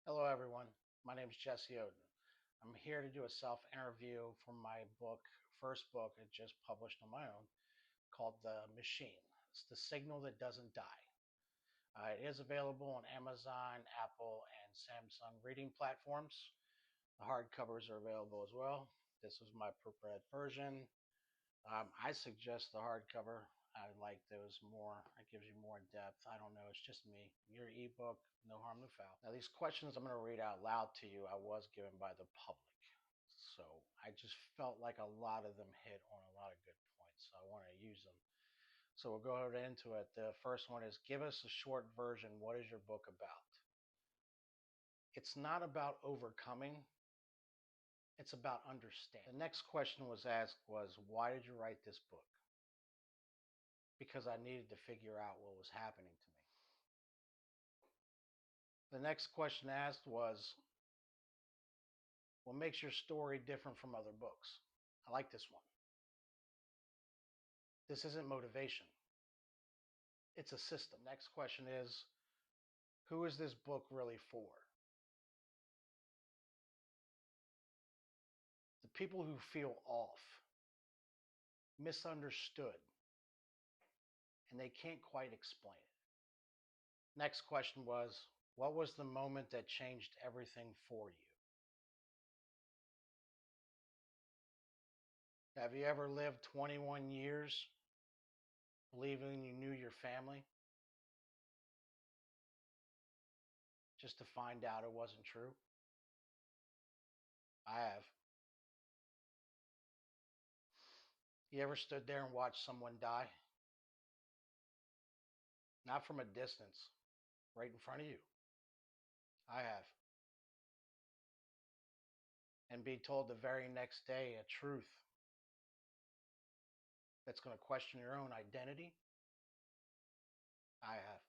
Hello, everyone. My name is Jesse Oden. I'm here to do a self interview from my book, first book I just published on my own, called The Machine. It's the signal that doesn't die. It is available on Amazon, Apple, and Samsung reading platforms. The hardcovers are available as well. This was my proofread version. I suggest the hardcover. I like those more. It gives you more depth. I don't know. It's just me. Your ebook, no harm, no foul. Now, these questions I'm going to read out loud to you, I was given by the public. So I just felt like a lot of them hit on a lot of good points. So I want to use them. So we'll go into it. The first one is give us a short version. What is your book about? It's not about overcoming, it's about understanding. The next question was asked was why did you write this book? Because I needed to figure out what was happening to me. The next question asked was, what makes your story different from other books? I like this one. This isn't motivation, it's a system. Next question is, who is this book really for? The people who feel off, misunderstood, and they can't quite explain it. Next question was, what was the moment that changed everything for you? Have you ever lived 21 years believing you knew your family just to find out it wasn't true? I have. You ever stood there and watched someone die? Not from a distance, right in front of you. I have. And be told the very next day a truth that's going to question your own identity? I have.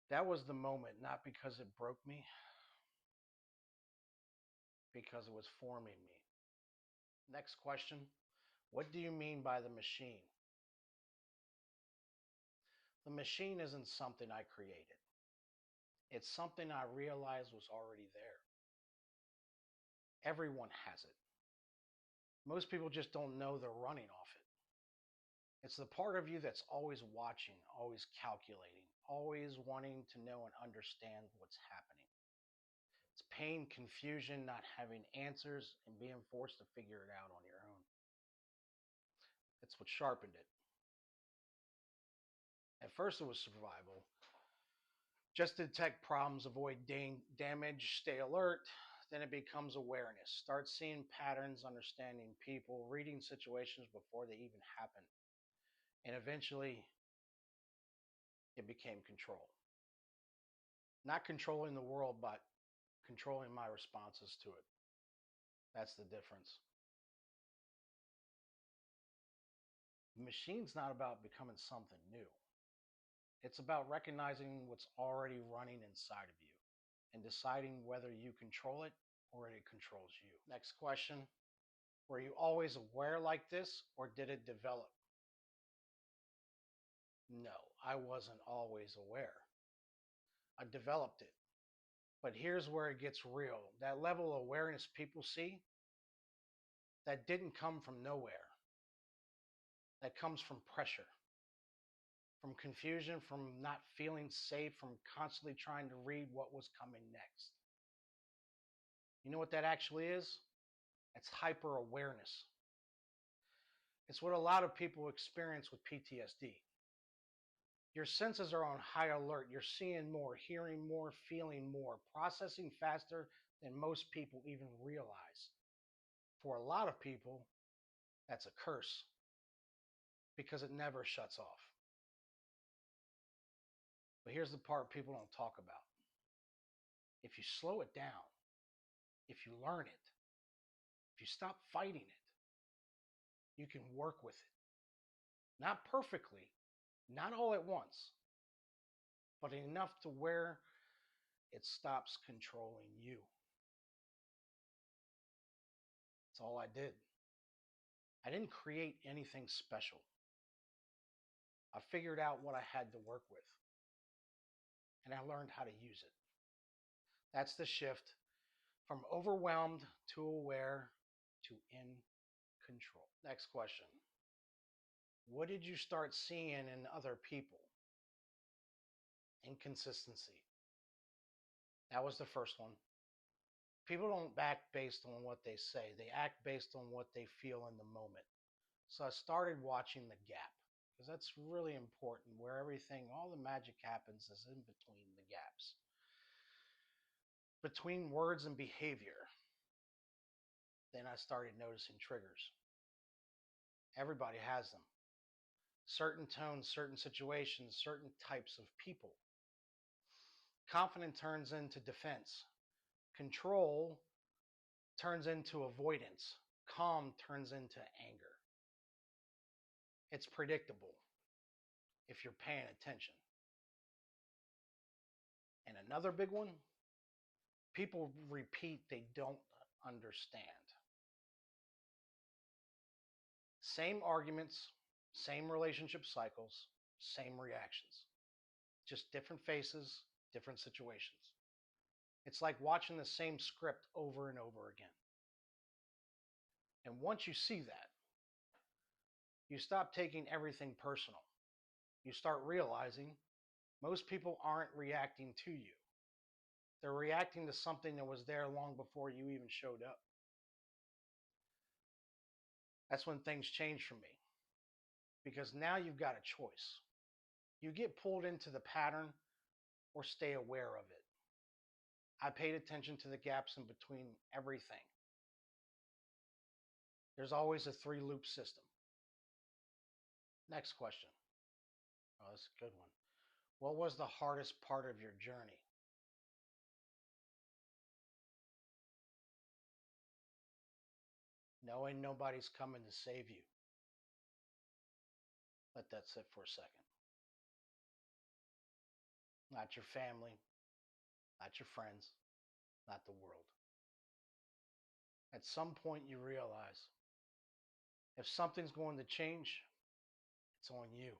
That was the moment, not because it broke me, because it was forming me. Next question. What do you mean by the machine? The machine isn't something I created. It's something I realized was already there. Everyone has it. Most people just don't know they're running off it. It's the part of you that's always watching, always calculating, always wanting to know and understand what's happening. It's pain, confusion, not having answers, and being forced to figure it out on your own. That's what sharpened it. At first, it was survival. Just detect problems, avoid damage, stay alert. Then it becomes awareness. Start seeing patterns, understanding people, reading situations before they even happen. And eventually, it became control. Not controlling the world, but controlling my responses to it. That's the difference. The machine's not about becoming something new. It's about recognizing what's already running inside of you and deciding whether you control it or it controls you. Next question. Were you always aware like this or did it develop? No, I wasn't always aware. I developed it. But here's where it gets real. That level of awareness people see, that didn't come from nowhere. That comes from pressure, from confusion, from not feeling safe, from constantly trying to read what was coming next. You know what that actually is? It's hyper awareness. It's what a lot of people experience with PTSD. Your senses are on high alert. You're seeing more, hearing more, feeling more, processing faster than most people even realize. For a lot of people, that's a curse because it never shuts off. But here's the part people don't talk about. If you slow it down, if you learn it, if you stop fighting it, you can work with it. Not perfectly, not all at once, but enough to where it stops controlling you. That's all I did. I didn't create anything special. I figured out what I had to work with, and I learned how to use it. That's the shift from overwhelmed to aware to in control. Next question. What did you start seeing in other people? Inconsistency. That was the first one. People don't act based on what they say, they act based on what they feel in the moment. So I started watching the gap because that's really important. Where everything, all the magic happens is in between the gaps, between words and behavior. Then I started noticing triggers. Everybody has them. Certain tones, certain situations, certain types of people. Confidence turns into defense. Control turns into avoidance. Calm turns into anger. It's predictable if you're paying attention. And another big one, people repeat they don't understand. Same arguments, same relationship cycles, same reactions, just different faces, different situations. It's like watching the same script over and over again. And once you see that, you stop taking everything personal. You start realizing most people aren't reacting to you. They're reacting to something that was there long before you even showed up. That's when things change for me because now you've got a choice. You get pulled into the pattern or stay aware of it. I paid attention to the gaps in between everything. There's always a 3-loop system. Next question. Oh, that's a good one. What was the hardest part of your journey? Knowing nobody's coming to save you. Let that sit for a second. Not your family, not your friends, not the world. At some point, you realize if something's going to change, it's on you.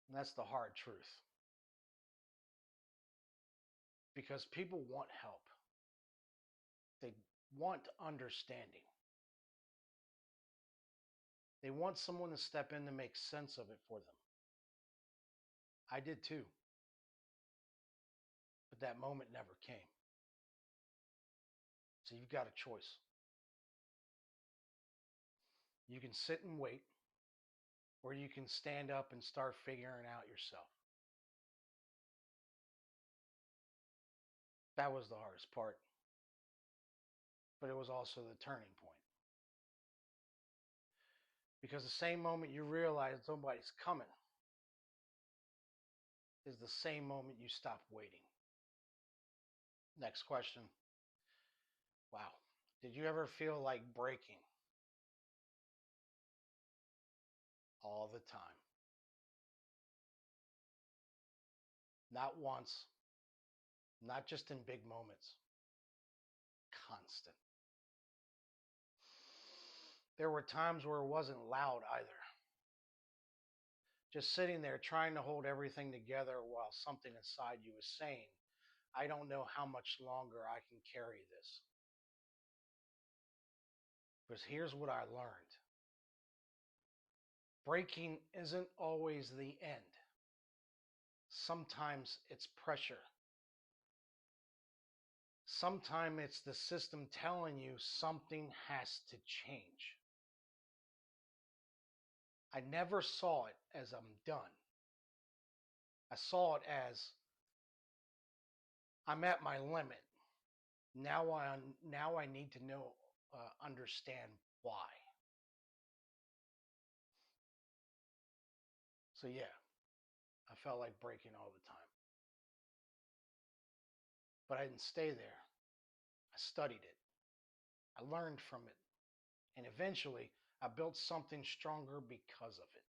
And that's the hard truth. Because people want help, they want understanding, they want someone to step in to make sense of it for them. I did too. But that moment never came. So you've got a choice. You can sit and wait, or you can stand up and start figuring out yourself. That was the hardest part, but it was also the turning point. Because the same moment you realize nobody's coming is the same moment you stop waiting. Next question. Wow. Did you ever feel like breaking? All the time. Not once, not just in big moments. Constant. There were times where it wasn't loud either. Just sitting there trying to hold everything together while something inside you is saying, I don't know how much longer I can carry this. Because here's what I learned. Breaking isn't always the end. Sometimes it's pressure. Sometimes it's the system telling you something has to change. I never saw it as I'm done. I saw it as I'm at my limit. Now I need to know, understand why. So yeah, I felt like breaking all the time. But I didn't stay there. I studied it. I learned from it. And eventually, I built something stronger because of it.